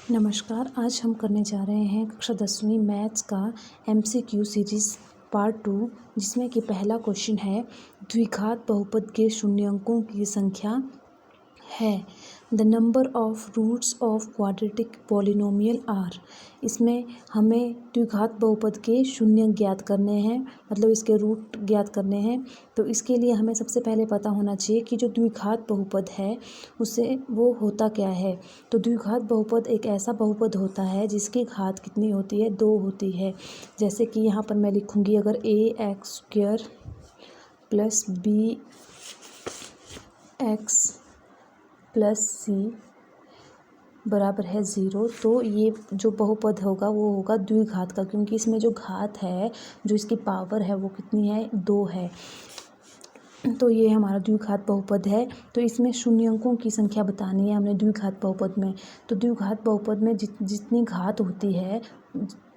नमस्कार, आज हम करने जा रहे हैं कक्षा 10वीं मैथ्स का MCQ सीरीज़ पार्ट 2, जिसमें कि पहला क्वेश्चन है द्विघात बहुपद के शून्यंकों की संख्या है। The number of roots of quadratic polynomial are. इसमें हमें द्विघात बहुपद के शून्य ज्ञात करने हैं, मतलब इसके रूट ज्ञात करने हैं। तो इसके लिए हमें सबसे पहले पता होना चाहिए कि जो द्विघात बहुपद है उससे वो होता क्या है। तो द्विघात बहुपद एक ऐसा बहुपद होता है जिसकी घात कितनी होती है, 2 होती है। जैसे कि यहाँ पर मैं लिखूँगी, अगर ax² + bx + c बराबर है 0, तो ये जो बहुपद होगा वो होगा द्विघात का, क्योंकि इसमें जो घात है, जो इसकी पावर है वो कितनी है, 2 है। तो ये हमारा द्विघात बहुपद है। तो इसमें शून्यंकों की संख्या बतानी है हमने द्विघात बहुपद में। तो द्विघात बहुपद में जितनी घात होती है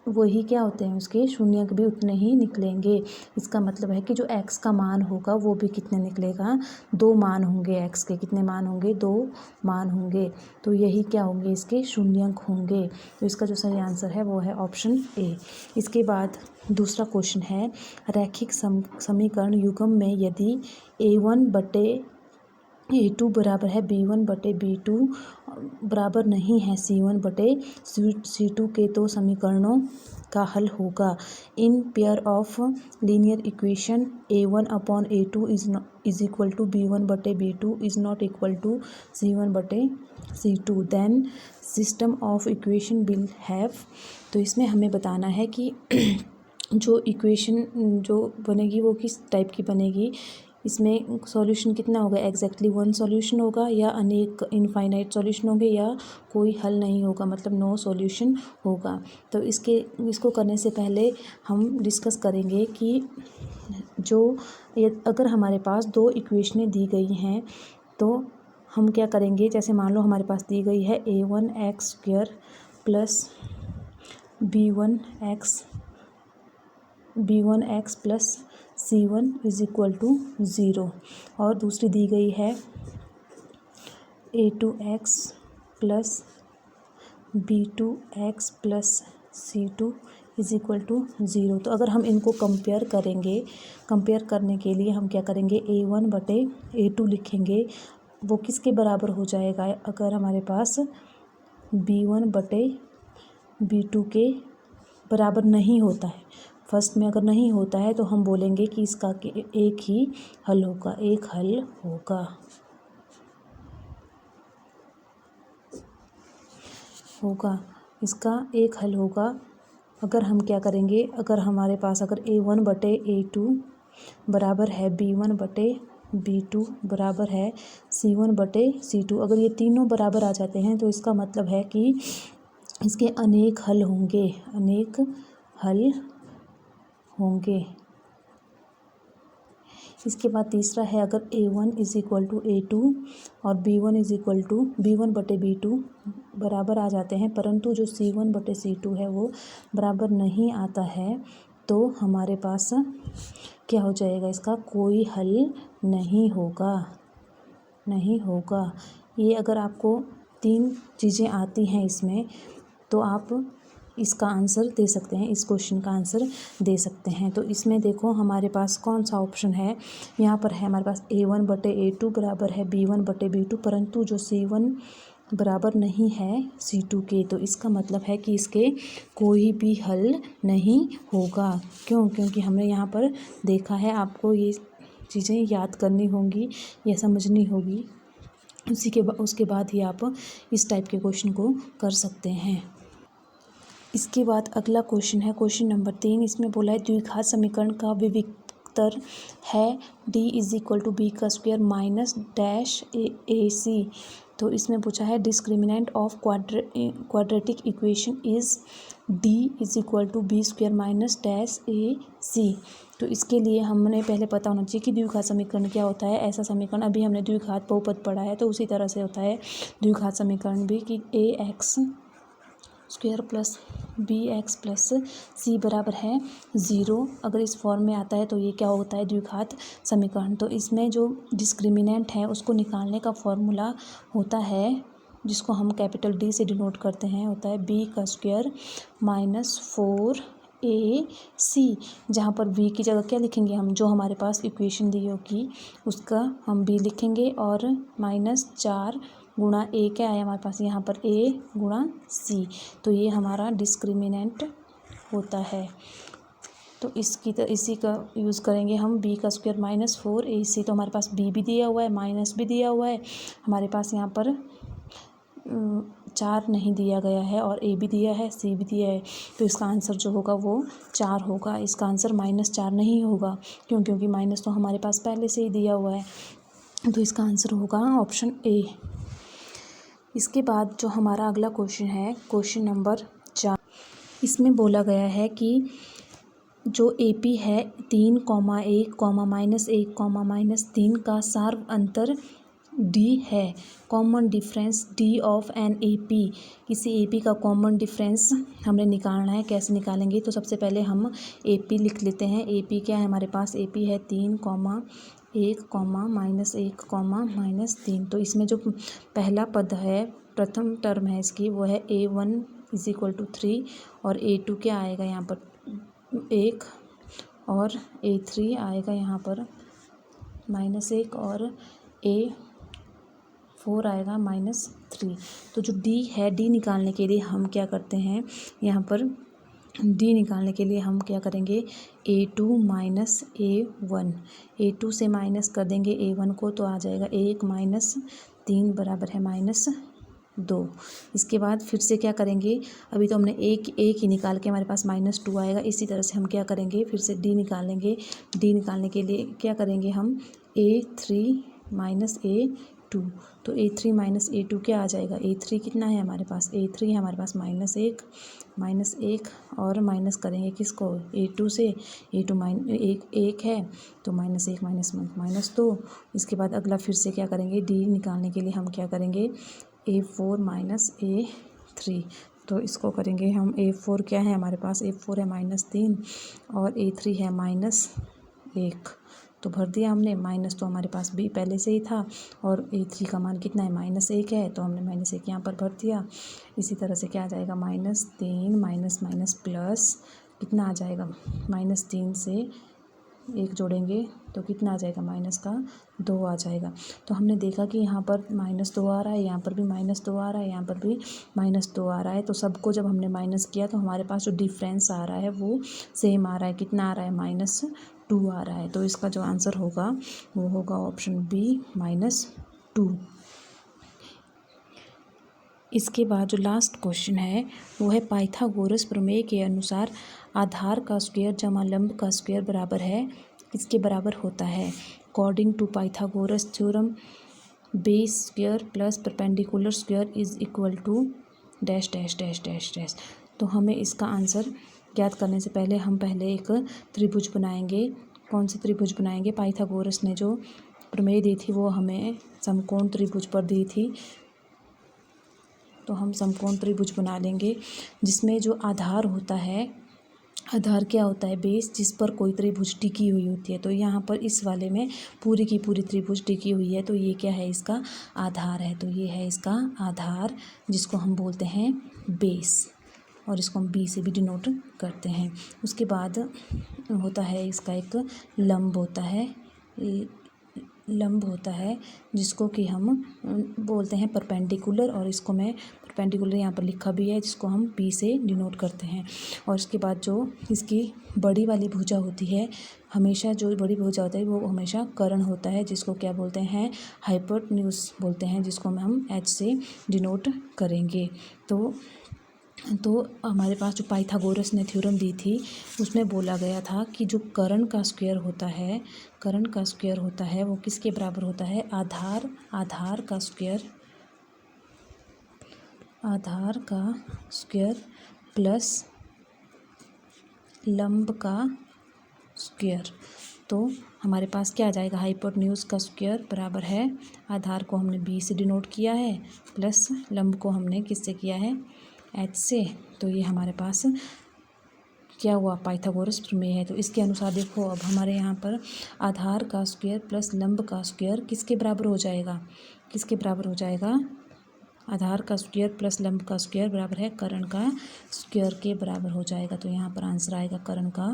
वही क्या होते हैं, उसके शून्यंक भी उतने ही निकलेंगे। इसका मतलब है कि जो x का मान होगा वो भी कितने निकलेगा, 2 मान होंगे। x के कितने मान होंगे, 2 मान होंगे। तो यही क्या होंगे, इसके शून्यंक होंगे। तो इसका जो सही आंसर है वो है ऑप्शन ए। इसके बाद दूसरा क्वेश्चन है, रैखिक समीकरण युग्म में यदि a1/a2 बराबर है b1/b2 बराबर नहीं है c1/c2 के, तो समीकरणों का हल होगा। In pair of linear equation a1/a2 is equal to b1/b2 is not equal to c1/c2, then system of equation will have. तो इसमें हमें बताना है कि जो इक्वेशन जो बनेगी वो किस टाइप की बनेगी। इसमें सॉल्यूशन कितना होगा, एग्जैक्टली 1 सॉल्यूशन होगा, या अनेक इनफाइनाइट सॉल्यूशन होंगे, या कोई हल नहीं होगा, मतलब नो सॉल्यूशन होगा। तो इसको करने से पहले हम डिस्कस करेंगे कि अगर हमारे पास 2 इक्वेशनें दी गई हैं तो हम क्या करेंगे। जैसे मान लो हमारे पास दी गई है a1x² + b1x + c1 is equal to 0, और दूसरी दी गई है a2x + b2x + c2 is equal to 0। तो अगर हम इनको कंपेयर करेंगे, कंपेयर करने के लिए हम क्या करेंगे, a1/a2 लिखेंगे। वो किसके बराबर हो जाएगा, अगर हमारे पास b1/b2 के बराबर नहीं होता है। फर्स्ट में अगर नहीं होता है तो हम बोलेंगे कि इसका एक ही हल होगा, एक हल होगा इसका एक हल होगा। अगर हम क्या करेंगे, अगर हमारे पास अगर a1/a2 बराबर है b1/b2 बराबर है c1/c2, अगर ये तीनों बराबर आ जाते हैं तो इसका मतलब है कि इसके अनेक हल होंगे, अनेक हल होंगे। इसके बाद तीसरा है, अगर a1 = a2 और b1/b2 बराबर आ जाते हैं, परंतु जो c1/c2 है वो बराबर नहीं आता है, तो हमारे पास क्या हो जाएगा, इसका कोई हल नहीं होगा। ये अगर आपको 3 चीज़ें आती हैं इसमें, तो आप इसका आंसर दे सकते हैं, इस क्वेश्चन का आंसर दे सकते हैं। तो इसमें देखो हमारे पास कौन सा ऑप्शन है, यहाँ पर है हमारे पास a1/a2 बराबर है b1/b2, परंतु जो c1 बराबर नहीं है c2 के, तो इसका मतलब है कि इसके कोई भी हल नहीं होगा। क्योंकि हमने यहाँ पर देखा है, आपको ये चीज़ें याद करनी होंगी या समझनी होगी, उसके बाद ही आप इस टाइप के क्वेश्चन को कर सकते हैं। इसके बाद अगला क्वेश्चन है क्वेश्चन नंबर 3। इसमें बोला है द्विघात समीकरण का विविक्तर है d = b² - -ac। तो इसमें पूछा है discriminant of quadratic equation is d = b² - -ac। तो इसके लिए हमने पहले पता होना चाहिए कि द्विघात समीकरण क्या होता है। ऐसा समीकरण अभी हमने द्विघात बहुपद पढ़ा है, तो उसी तरह से होता है द्विघात समीकरण भी, कि ax² + bx + c बराबर है 0। अगर इस फॉर्म में आता है तो ये क्या होता है, द्विघात समीकरण। तो इसमें जो डिस्क्रिमिनेंट है उसको निकालने का फॉर्मूला होता है जिसको हम कैपिटल डी से डिनोट करते हैं, होता है बी का स्क्वायर माइनस 4ac, जहाँ पर b की जगह क्या लिखेंगे हम, जो हमारे पास इक्वेशन दी होगी उसका हम b लिखेंगे, और -4 गुणा a क्या है हमारे पास यहाँ पर a गुणा c, तो ये हमारा डिस्क्रिमिनेंट होता है। तो इसी का यूज़ करेंगे हम, b का स्क्वायर -4ac, तो हमारे पास b भी दिया हुआ है, माइनस भी दिया हुआ है, हमारे पास यहाँ पर 4 नहीं दिया गया है, और a भी दिया है, c भी दिया है, तो इसका आंसर जो होगा वो 4 होगा। इसका आंसर -4 नहीं होगा, क्योंकि माइनस तो हमारे पास पहले से ही दिया हुआ है, तो इसका आंसर होगा ऑप्शन ए। इसके बाद जो हमारा अगला क्वेश्चन है, क्वेश्चन नंबर 4, इसमें बोला गया है कि जो AP है 3, 1, -1, -3 का सार्व अंतर D है। Common difference D of an AP, किसी AP का कॉमन डिफरेंस हमें निकालना है। कैसे निकालेंगे, तो सबसे पहले हम AP लिख लेते हैं। AP क्या है हमारे पास, AP है 3, 1, -1, -3। तो इसमें जो पहला पद है, प्रथम टर्म है इसकी, वो है A1 = 3, और A2 क्या आएगा यहाँ पर 1, और A3 आएगा यहाँ पर -1, और A4 आएगा -3। तो जो D है, D निकालने के लिए हम क्या करते हैं, यहाँ पर D निकालने के लिए हम क्या करेंगे, A2 माइनस A1, A2 से माइनस कर देंगे A1 को, तो आ जाएगा 1 - 3 बराबर है -2। इसके बाद फिर से क्या करेंगे, अभी तो हमने एक ही निकाल के हमारे पास -2 आएगा। इसी तरह से हम क्या करेंगे, फिर से D निकालेंगे। D निकालने के लिए क्या करेंगे हम, A3 - A2, तो A3 - A2 क्या आ जाएगा, A3 कितना है हमारे पास, A3 है हमारे पास -1, और माइनस करेंगे किसको, A2 से, A2 1 है, तो -1 - 2। इसके बाद अगला फिर से क्या करेंगे, D निकालने के लिए हम क्या करेंगे, A4 - A3, तो इसको करेंगे हम, A4 क्या है हमारे पास, A4 है -3, और A3 है -1, तो भर दिया हमने। माइनस तो हमारे पास भी पहले से ही था, और A3 का मान कितना है, -1 है, तो हमने -1 यहाँ पर भर दिया। इसी तरह से क्या आ जाएगा, -3 माइनस प्लस कितना आ जाएगा, -3 से 1 जोड़ेंगे तो कितना आ जाएगा, -2 आ जाएगा। तो हमने देखा कि यहाँ पर -2 आ रहा है, यहाँ पर भी -2 आ रहा है, यहाँ पर भी -2 आ रहा है, तो सबको जब हमने माइनस किया तो हमारे पास जो डिफरेंस आ रहा है वो सेम आ रहा है। कितना आ रहा है, -2 आ रहा है। तो इसका जो आंसर होगा वो होगा ऑप्शन बी -2। इसके बाद जो लास्ट क्वेश्चन है वो है, पाइथागोरस प्रमेय के अनुसार आधार का स्क्वायर जमा लंब का स्क्वायर बराबर है, किसके बराबर होता है। According to Pythagoras theorem, base square plus perpendicular square is equal to dash dash dash dash dash. तो हमें इसका आंसर ज्ञात करने से पहले हम पहले एक त्रिभुज बनाएंगे। कौन सी त्रिभुज बनाएंगे, पाइथागोरस ने जो प्रमेय दी थी वो हमें समकोण त्रिभुज पर दी थी, तो हम समकोण त्रिभुज बना लेंगे, जिसमें जो आधार होता है, आधार क्या होता है, बेस, जिस पर कोई त्रिभुज टिकी हुई होती है। तो यहाँ पर इस वाले में पूरी की पूरी त्रिभुज टिकी हुई है, तो ये क्या है, इसका आधार है। तो ये है इसका आधार, जिसको हम बोलते हैं बेस, और इसको हम बी से भी डिनोट करते हैं। उसके बाद होता है इसका एक लंब होता है, जिसको कि हम बोलते हैं परपेंडिकुलर, और इसको मैं परपेंडिकुलर यहाँ पर लिखा भी है, जिसको हम पी से डिनोट करते हैं। और इसके बाद जो इसकी बड़ी वाली भुजा होती है, हमेशा जो बड़ी भुजा होता है वो हमेशा कर्ण होता है, जिसको क्या बोलते हैं, हाइपोटेन्यूज बोलते हैं, जिसको हम एच से डिनोट करेंगे। तो हमारे पास जो पाइथागोरस ने थ्योरम दी थी उसमें बोला गया था कि जो कर्ण का स्क्वायर होता है वो किसके बराबर होता है, आधार का स्क्वायर प्लस लंब का स्क्वायर। तो हमारे पास क्या आ जाएगा, हाइपोटेन्यूज का स्क्वायर बराबर है, आधार को हमने बी से डिनोट किया है, प्लस लंब को हमने किससे किया है, एच से। तो ये हमारे पास क्या हुआ, पाइथागोरस प्रमेय है। तो इसके अनुसार देखो, अब हमारे यहाँ पर आधार का स्क्वायर प्लस लंब का स्क्वायर किसके बराबर हो जाएगा, आधार का स्क्वायर प्लस लंब का स्क्वायर बराबर है कर्ण का स्क्वायर के बराबर हो जाएगा। तो यहाँ पर आंसर आएगा कर्ण का